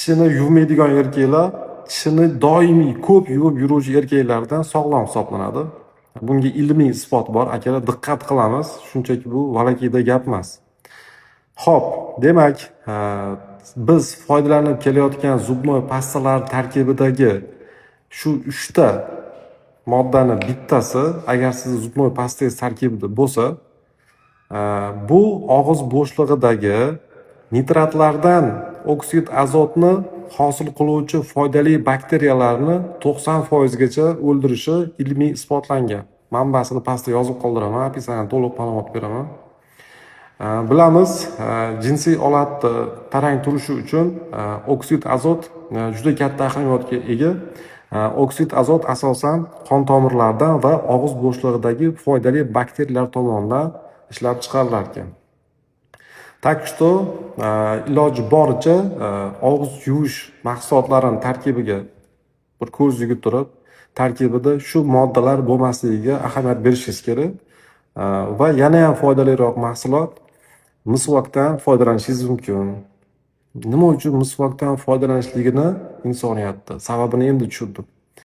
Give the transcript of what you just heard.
tishini yuvmaydigan erkaklar tishini doimiy ko'p yuvib yuruvchi erkaklardan sog'lom hisoblanadi. Bunga ilmiy isbot bor, akalar diqqat qilamiz. Shunchaki bu valakiyda gap emas. Xo'p, demak, biz foydalanib kelayotgan zubnoy pastalar tarkibidagi shu 3 ta moddani bittasi agar sizni zubnoy pastangiz tarkibida bo'lsa, bu og'iz bo'shlig'idagi nitratlardan oksid azotni hosil qiluvchi foydali bakteriyalarni 90% gacha o'ldirishi ilmiy isbotlangan. Manbasini pastda yozib qoldiraman, opisani to'liq ma'lumot beraman. Bilamiz, jinsiy olatni tarang turishi uchun oksid azot juda katta ahamiyatga ega. Oksid azot asosan qon tomirlaridan va og'iz bo'shlig'idagi foydali bakteriyalar tomonidan ishlab chiqarilar ekan. Tak что iloji boricha og'iz yuvish mahsulotlarini tarkibiga bir ko'z yugurib turib, tarkibida shu moddalar bo'lmasligiga ahamiyat berishingiz kerak. Va yana ham foydaliroq mahsulot misvokdan foydalanishingiz mumkin. Nima uchun misvokdan foydalanishligini insoniyatda sababini endi tushundim.